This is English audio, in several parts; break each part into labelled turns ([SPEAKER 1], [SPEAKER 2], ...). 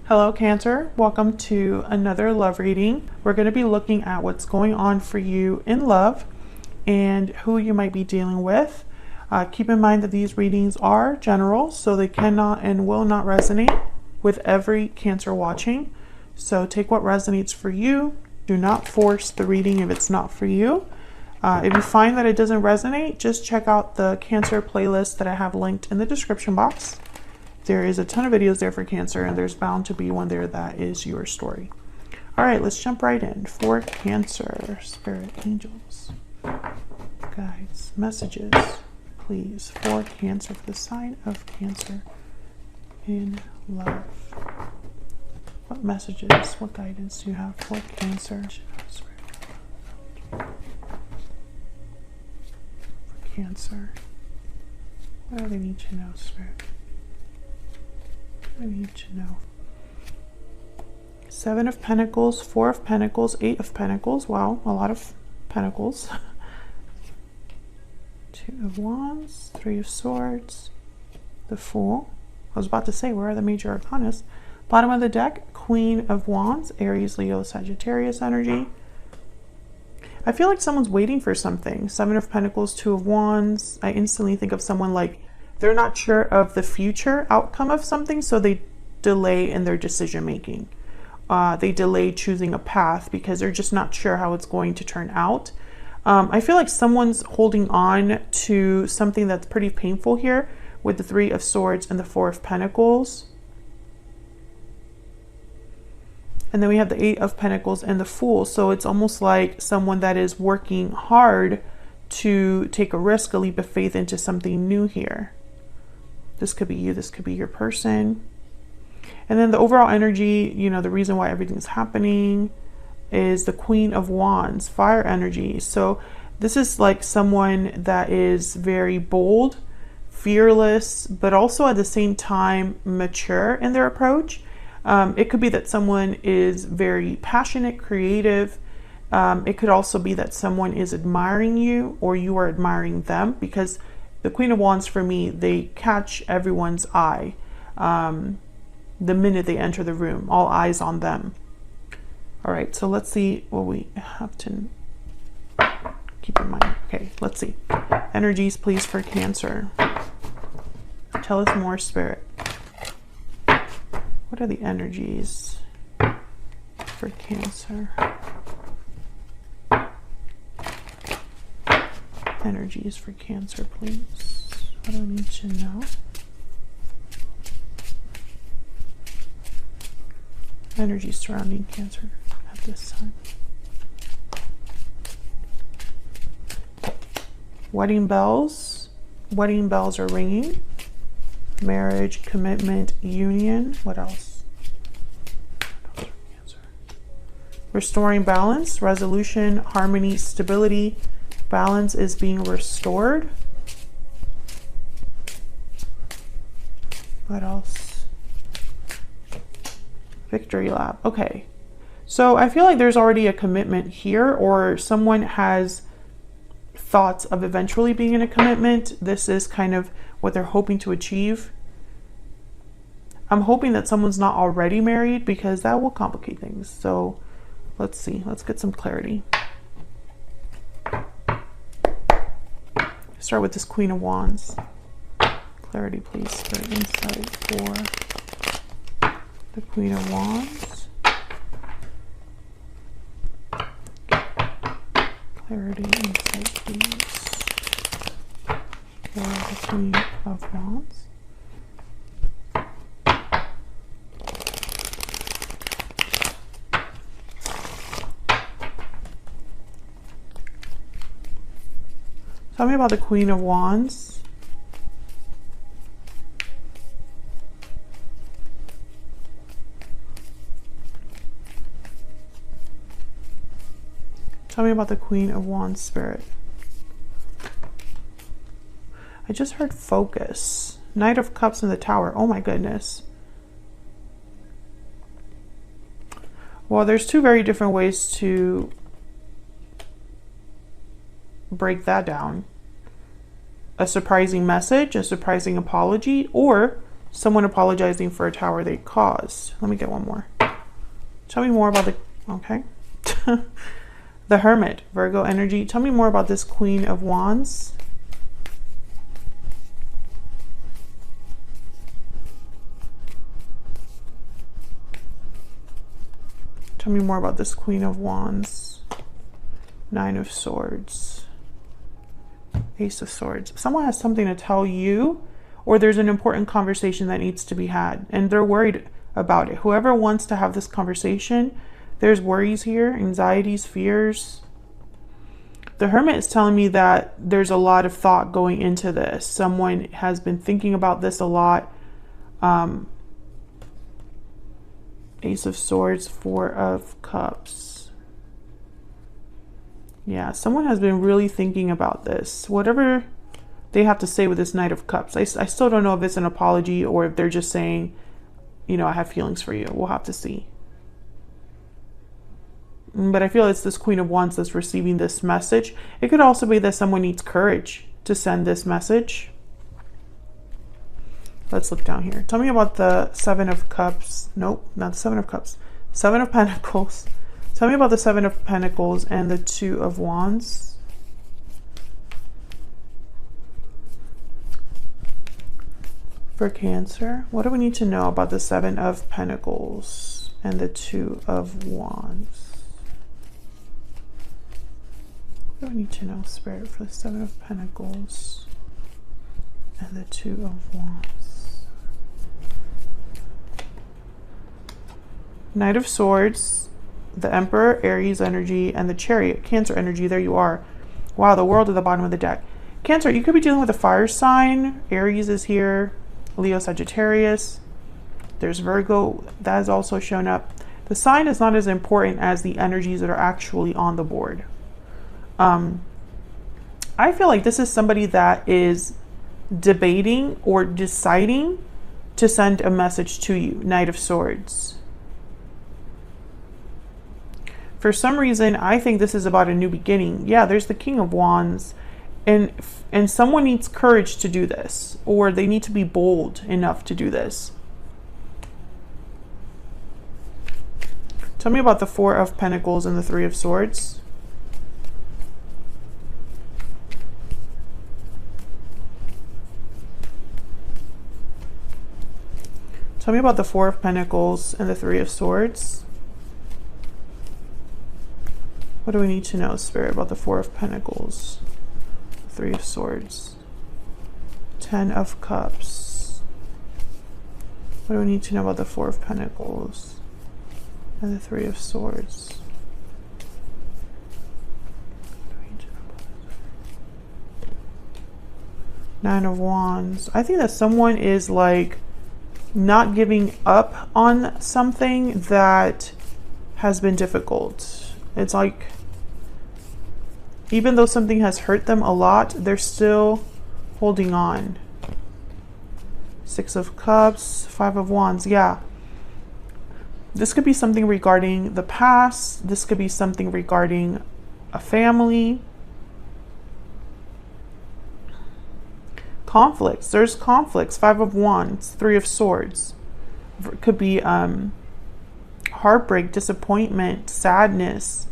[SPEAKER 1] Hello Cancer, welcome to another love reading. We're going to be looking at what's going on for you in love and who you might be dealing with. Keep in mind that these readings are general, so they cannot and will not resonate with every Cancer watching. So take what resonates for you. Do not force the reading if it's not for you. If you find that it doesn't resonate, just check out the Cancer playlist that I have linked in the description box. There is a ton of videos there for Cancer, and there's bound to be one there that is your story. All right, let's jump right in. For Cancer, spirit, angels, guides, messages, please, for Cancer, for the sign of Cancer in love. What messages, what guidance do you have for Cancer? For Cancer, what do they need to know, Spirit? I need to know. Seven of Pentacles, Four of Pentacles, Eight of Pentacles. Wow, a lot of Pentacles. Two of Wands, Three of Swords, the Fool. I was about to say, where are the major arcanas? Bottom of the deck, Queen of Wands, Aries, Leo, Sagittarius energy. I feel like someone's waiting for something. Seven of Pentacles, Two of Wands. I instantly think of someone like they're not sure of the future outcome of something, so they delay in their decision making. They delay choosing a path because they're just not sure how it's going to turn out. I feel like someone's holding on to something that's pretty painful here with the Three of Swords and the Four of Pentacles. And then we have the Eight of Pentacles and the Fool. So it's almost like someone that is working hard to take a risk, a leap of faith into something new here. This could be you, this could be your person. And then the overall energy, you know, the reason why everything's happening is the Queen of Wands, fire energy. So this is like someone that is very bold, fearless, but also at the same time mature in their approach. It could be that someone is very passionate, creative. It could also be that someone is admiring you or you are admiring them, because the Queen of Wands, for me, they catch everyone's eye the minute they enter the room. All eyes on them. All right, so let's see what we have to keep in mind. Okay, let's see. Energies, please, for Cancer. Tell us more, Spirit. What are the energies for Cancer? Energies for Cancer, please. What do I need to know? Energies surrounding Cancer at this time. Wedding bells. Wedding bells are ringing. Marriage, commitment, union. What else? Cancer. Restoring balance, resolution, harmony, stability. Balance is being restored. What else? Victory lap. Okay. So I feel like there's already a commitment here, or someone has thoughts of eventually being in a commitment. This is kind of what they're hoping to achieve. I'm hoping that someone's not already married, because that will complicate things. So let's see. Let's get some clarity. Start with this Queen of Wands. Clarity, please, for insight for the Queen of Wands. Clarity, insight, please, for the Queen of Wands. Tell me about the Queen of Wands. Tell me about the Queen of Wands, Spirit. I just heard focus. Knight of Cups in the Tower. Oh my goodness. Well, there's two very different ways to break that down. A surprising message, a surprising apology, or Someone apologizing for a tower they caused. Let me get one more. Tell me more about the, okay. The Hermit, Virgo energy. Tell me more about this Queen of Wands. Tell me more about this Queen of Wands. Nine of Swords. Ace of Swords. Someone has something to tell you, or there's an important conversation that needs to be had, and they're worried about it. Whoever wants to have this conversation, there's worries here, anxieties, fears. The Hermit is telling me that there's a lot of thought going into this. Someone has been thinking about this a lot. Ace of Swords, Four of Cups. Yeah, someone has been really thinking about this. Whatever they have to say with this Knight of Cups. I still don't know if it's an apology or if they're just saying, you know, I have feelings for you. We'll have to see. But I feel it's this Queen of Wands that's receiving this message. It could also be that someone needs courage to send this message. Let's look down here. Tell me about the Seven of Cups. Nope, not the Seven of Cups. Seven of Pentacles. Tell me about the Seven of Pentacles and the Two of Wands. For Cancer, what do we need to know about the Seven of Pentacles and the Two of Wands? What do we need to know, Spirit, for the Seven of Pentacles and the Two of Wands? Knight of Swords, the Emperor, Aries energy, and the Chariot, Cancer energy. There you are. Wow, the World at the bottom of the deck. Cancer, you could be dealing with a fire sign. Aries is here. Leo, Sagittarius. There's Virgo. That has also shown up. The sign is not as important as the energies that are actually on the board. I feel like this is somebody that is debating or deciding to send a message to you. Knight of Swords. For some reason, I think this is about a new beginning. Yeah, there's the King of Wands, and someone needs courage to do this, or they need to be bold enough to do this. Tell me about the Four of Pentacles and the Three of Swords. Tell me about the Four of Pentacles and the Three of Swords. What do we need to know, Spirit, about the Four of Pentacles, Three of Swords, Ten of Cups? What do we need to know about the Four of Pentacles and the Three of Swords? Nine of Wands. I think that someone is like not giving up on something that has been difficult. It's like, even though something has hurt them a lot, they're still holding on. Six of Cups, Five of Wands. Yeah. This could be something regarding the past. This could be something regarding a family. Conflicts. There's conflicts. Five of Wands, Three of Swords. Could be heartbreak, disappointment, sadness.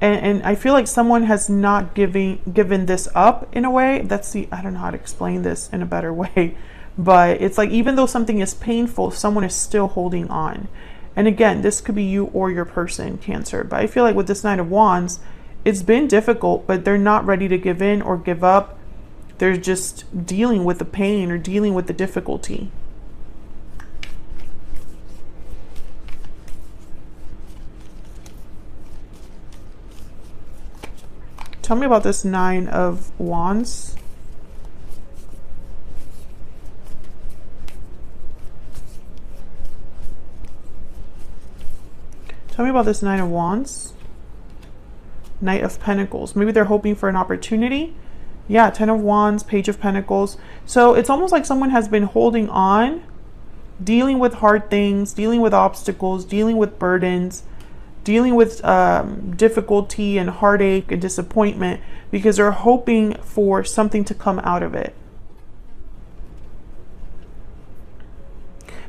[SPEAKER 1] And I feel like someone has not given this up in a way. I don't know how to explain this in a better way, but it's like, even though something is painful, someone is still holding on. And again, this could be you or your person, Cancer. But I feel like with this Knight of Wands, it's been difficult, but they're not ready to give in or give up. They're just dealing with the pain or dealing with the difficulty. Tell me about this Nine of Wands. Tell me about this Nine of Wands. Knight of Pentacles. Maybe they're hoping for an opportunity. Yeah, Ten of Wands, Page of Pentacles. So it's almost like someone has been holding on, dealing with hard things, dealing with obstacles, dealing with burdens, dealing with difficulty and heartache and disappointment, because they're hoping for something to come out of it.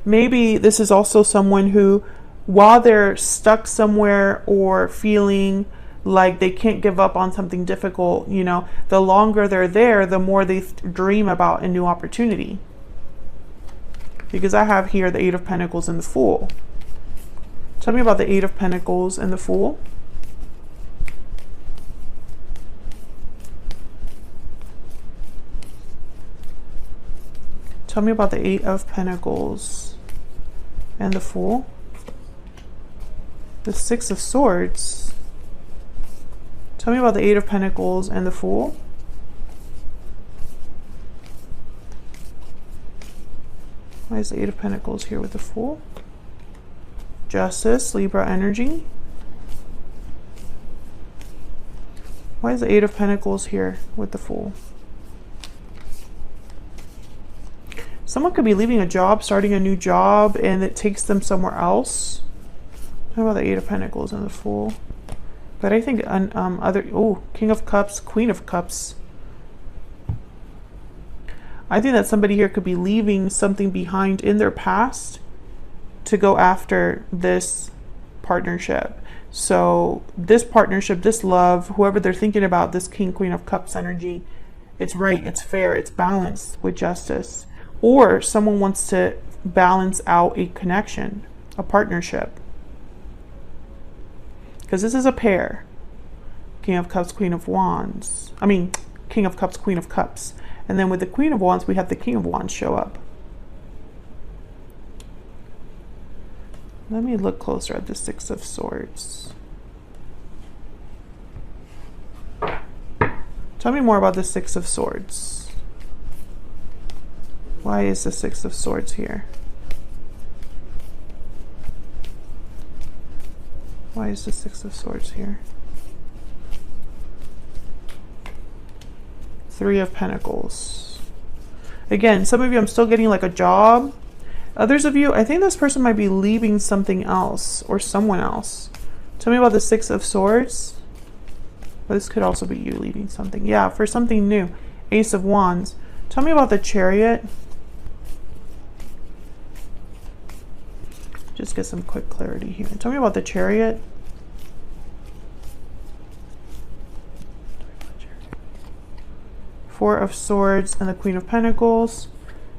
[SPEAKER 1] maybe this is also someone who, while they're stuck somewhere or feeling like they can't give up on something difficult, you know, the longer they're there, the more they dream about a new opportunity. Because I have here the Eight of Pentacles and the Fool. Tell me about the Eight of Pentacles and the Fool. Tell me about the Eight of Pentacles and the Fool. The Six of Swords. Tell me about the Eight of Pentacles and the Fool. Why is the Eight of Pentacles here with the Fool? Justice, Libra energy. Why is the Eight of Pentacles here with the Fool? Someone could be leaving a job, starting a new job, and it takes them somewhere else. How about the Eight of Pentacles and the Fool? But I think King of Cups, Queen of Cups. I think that somebody here could be leaving something behind in their past to go after this partnership. So this partnership, this love, whoever they're thinking about, this King, Queen of Cups energy, it's right, it's fair, it's balanced with justice. Or someone wants to balance out a connection, a partnership. Because this is a pair. King of Cups, Queen of Wands. I mean, King of Cups, Queen of Cups. And then with the Queen of Wands, we have the King of Wands show up. Let me look closer at the Six of Swords. Tell me more about the Six of Swords. Why is the Six of Swords here? Why is the Six of Swords here? Three of Pentacles. Again, some of you, I'm still getting like a job. Others of you, I think this person might be leaving something else or someone else. Tell me about the Six of Swords. Well, this could also be you leaving something. Yeah, for something new. Ace of Wands. Tell me about the Chariot. Just get some quick clarity here. Tell me about the Chariot. Four of Swords and the Queen of Pentacles.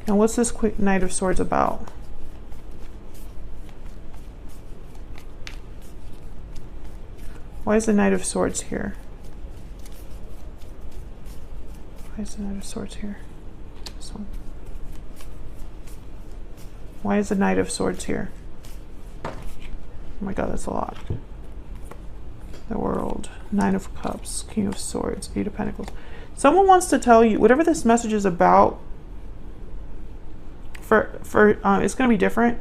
[SPEAKER 1] And what's this Knight of Swords about? Why is the Knight of Swords here? Why is the Knight of Swords here? This one. Why is the Knight of Swords here? Oh my God, that's a lot. The World. Nine of Cups. King of Swords. Eight of Pentacles. Someone wants to tell you, whatever this message is about, it's going to be different.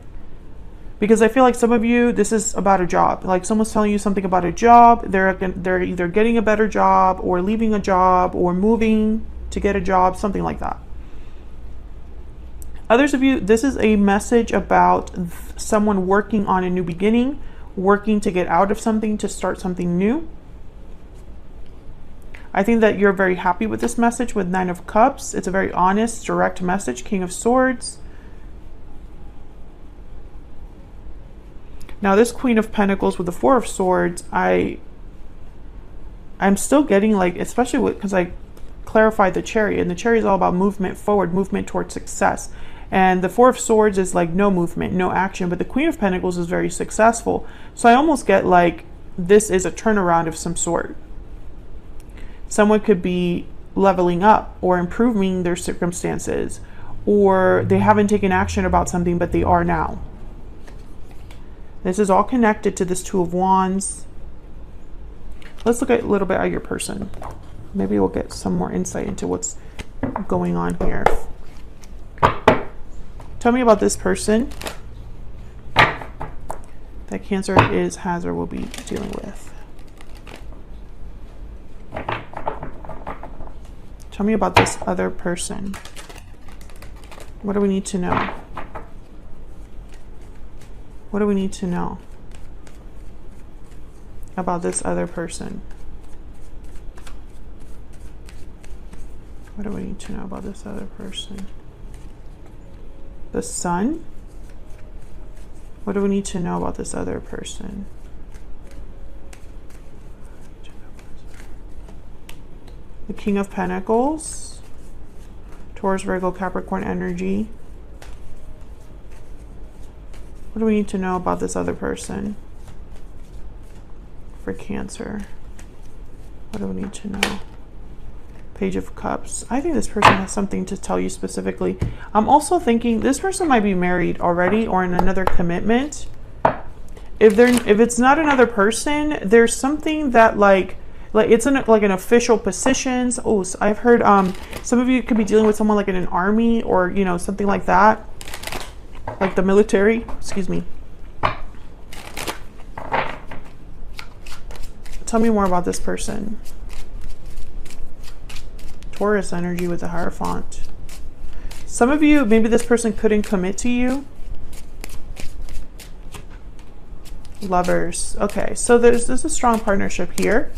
[SPEAKER 1] Because I feel like some of you, this is about a job. Like someone's telling you something about a job. They're either getting a better job or leaving a job or moving to get a job, something like that. Others of you, this is a message about someone working on a new beginning, working to get out of something, to start something new. I think that you're very happy with this message with Nine of Cups. It's a very honest, direct message. King of Swords. Now this Queen of Pentacles with the Four of Swords, I'm still getting like, especially because I clarified the Chariot, and the Chariot is all about movement forward, movement towards success. And the Four of Swords is like no movement, no action, but the Queen of Pentacles is very successful. So I almost get like this is a turnaround of some sort. Someone could be leveling up or improving their circumstances, or they haven't taken action about something, but they are now. This is all connected to this Two of Wands. Let's look at a little bit at your person. Maybe we'll get some more insight into what's going on here. Tell me about this person that Cancer has or will be dealing with. Tell me about this other person. What do we need to know? What do we need to know about this other person? What do we need to know about this other person? The Sun. What do we need to know about this other person? The King of Pentacles, Taurus, Virgo, Capricorn energy. What do we need to know about this other person for Cancer? What do we need to know? Page of Cups. I think this person has something to tell you specifically. I'm also thinking this person might be married already or in another commitment. If it's not another person, there's something that like it's like an official positions. Oh, so I've heard some of you could be dealing with someone like in an army or, you know, something like that. Like the military, excuse me. Tell me more about this person. Taurus energy with the Hierophant. Some of you, maybe this person couldn't commit to you. Lovers. Okay, so there's a strong partnership here.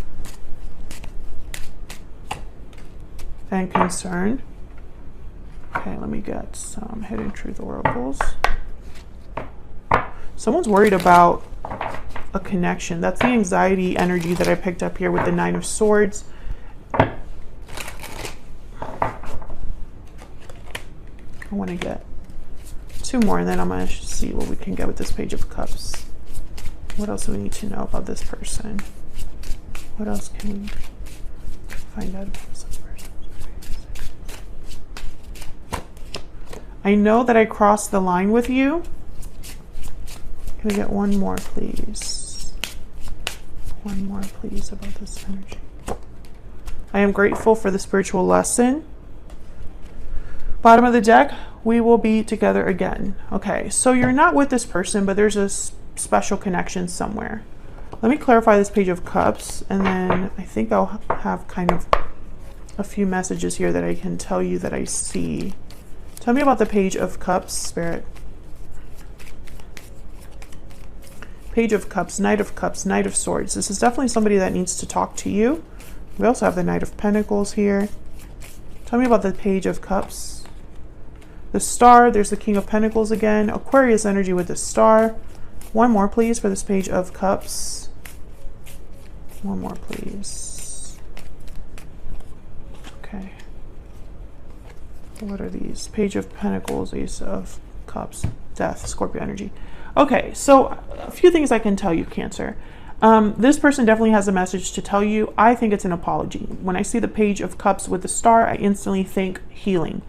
[SPEAKER 1] And concern. Okay, let me get some hidden truth oracles. Someone's worried about a connection. That's the anxiety energy that I picked up here with the Nine of Swords. I want to get 2 more and then I'm going to see what we can get with this Page of Cups. What else do we need to know about this person? What else can we find out about this person? I know that I crossed the line with you. Can we get one more, please? One more, please, about this energy. I am grateful for the spiritual lesson. Bottom of the deck, we will be together again. Okay, so you're not with this person, but there's a special connection somewhere. Let me clarify this Page of Cups, and then I think I'll have kind of a few messages here that I can tell you that I see. Tell me about the Page of Cups, Spirit. Page of Cups, Knight of Cups, Knight of Swords. This is definitely somebody that needs to talk to you. We also have the Knight of Pentacles here. Tell me about the Page of Cups. The Star, there's the King of Pentacles again. Aquarius energy with the Star. One more, please, for this Page of Cups. One more, please. Okay. What are these? Page of Pentacles, Ace of Cups, Death, Scorpio energy. Okay, so a few things I can tell you, Cancer. This person definitely has a message to tell you. I think it's an apology. When I see the Page of Cups with the Star, I instantly think healing.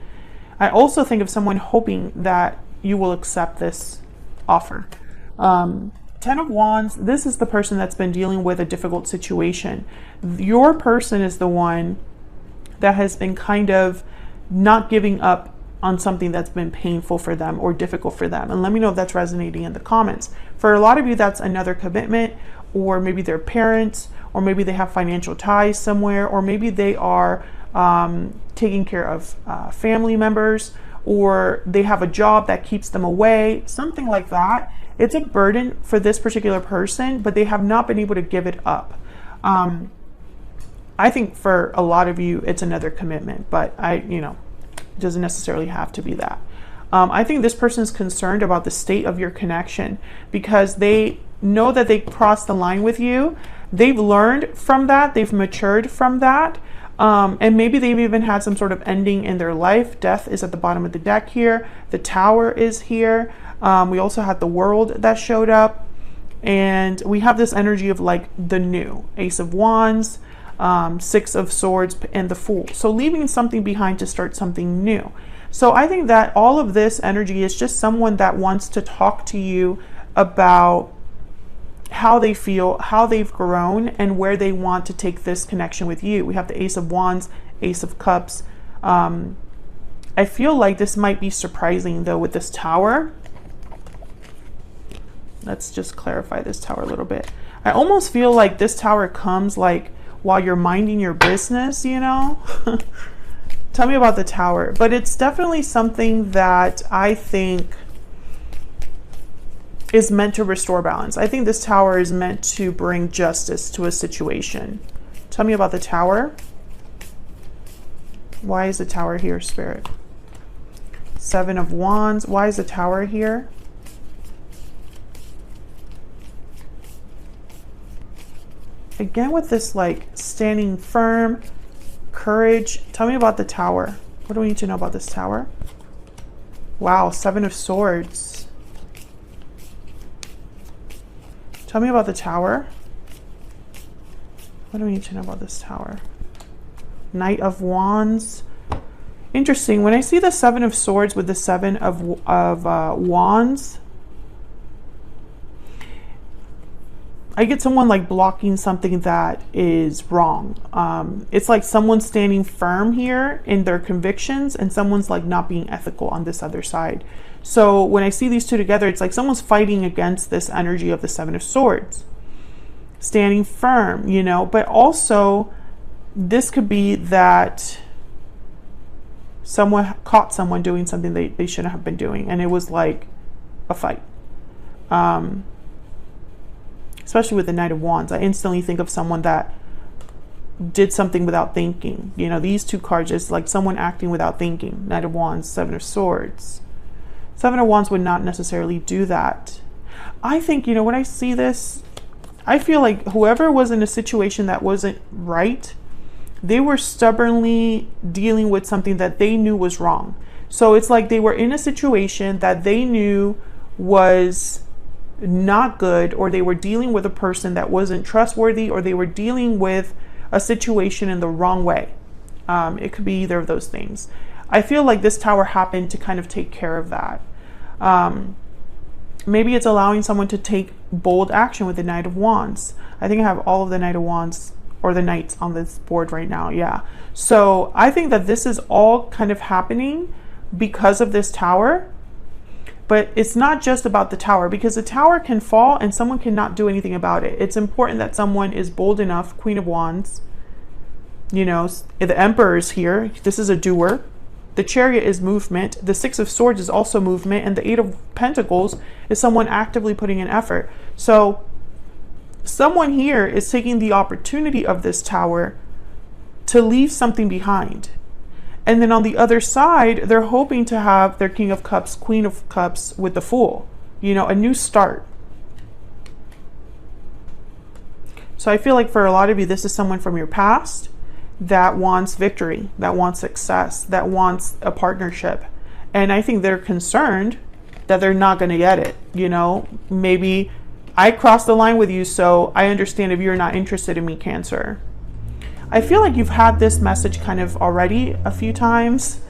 [SPEAKER 1] I also think of someone hoping that you will accept this offer. 10 of Wands, this is the person that's been dealing with a difficult situation. Your person is the one that has been kind of not giving up on something that's been painful for them or difficult for them. And let me know if that's resonating in the comments. For a lot of you, that's another commitment, or maybe their parents, or maybe they have financial ties somewhere, or maybe they are taking care of family members, or they have a job that keeps them away, something like that. It's a burden for this particular person, but they have not been able to give it up. I think for a lot of you, it's another commitment, but it doesn't necessarily have to be that. I think this person is concerned about the state of your connection because they know that they crossed the line with you. They've learned from that. They've matured from that. And maybe they've even had some sort of ending in their life. Death is at the bottom of the deck here. The Tower is here. We also had the World that showed up. And we have this energy of like the new. Ace of Wands, 6 of Swords, and the Fool. So leaving something behind to start something new. So I think that all of this energy is just someone that wants to talk to you about how they feel, how they've grown, and where they want to take this connection with you. We have the Ace of Wands, Ace of Cups. I feel like this might be surprising though with this Tower. Let's just clarify this Tower a little bit. I almost feel like this Tower comes like while you're minding your business, you know? Tell me about the Tower. But it's definitely something that I think is meant to restore balance. I think this Tower is meant to bring justice to a situation. Tell me about the Tower. Why is the Tower here, Spirit? 7 of Wands. Why is the Tower here? again with this like standing firm, courage. Tell me about the Tower. What do we need to know about this Tower? Wow, Seven of Swords. Tell me about the Tower. What do we need to know about this Tower? Knight of Wands. Interesting. When I see the Seven of Swords with the Seven of Wands, I get someone like blocking something that is wrong. It's like someone's standing firm here in their convictions and someone's like not being ethical on this other side. So when I see these two together, it's like someone's fighting against this energy of the Seven of Swords. Standing firm, you know, but also this could be that someone caught someone doing something they shouldn't have been doing. And it was like a fight. Especially with the Knight of Wands, I instantly think of someone that did something without thinking. You know, these two cards is like someone acting without thinking. Knight of Wands, Seven of Swords. Seven of Wands would not necessarily do that. I think, you know, when I see this, I feel like whoever was in a situation that wasn't right, they were stubbornly dealing with something that they knew was wrong. So it's like they were in a situation that they knew was not good, or they were dealing with a person that wasn't trustworthy, or they were dealing with a situation in the wrong way. It could be either of those things. I feel like this Tower happened to kind of take care of that. Maybe it's allowing someone to take bold action with the Knight of Wands. I think I have all of the Knight of Wands or the Knights on this board right now. Yeah. So I think that this is all kind of happening because of this Tower. But it's not just about the Tower, because the Tower can fall and someone cannot do anything about it. It's important that someone is bold enough. Queen of Wands, you know, the Emperor is here. This is a doer. The Chariot is movement. The Six of Swords is also movement. And the Eight of Pentacles is someone actively putting in effort. So someone here is taking the opportunity of this Tower to leave something behind. And then on the other side, they're hoping to have their King of Cups, Queen of Cups with the Fool. You know, a new start. So I feel like for a lot of you, this is someone from your past that wants victory, that wants success, that wants a partnership. And I think they're concerned that they're not going to get it. You know, maybe I crossed the line with you, so I understand if you're not interested in me, Cancer. I feel like you've had this message kind of already a few times.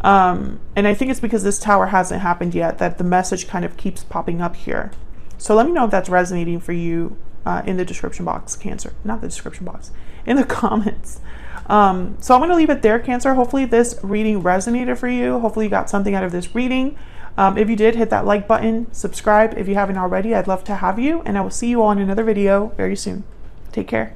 [SPEAKER 1] And I think it's because this Tower hasn't happened yet that the message kind of keeps popping up here. So let me know if that's resonating for you in the description box, Cancer. Not the description box, in the comments. So I'm going to leave it there, Cancer. Hopefully this reading resonated for you. Hopefully you got something out of this reading. If you did, hit that like button, subscribe if you haven't already. I'd love to have you, and I will see you all in another video very soon. Take care.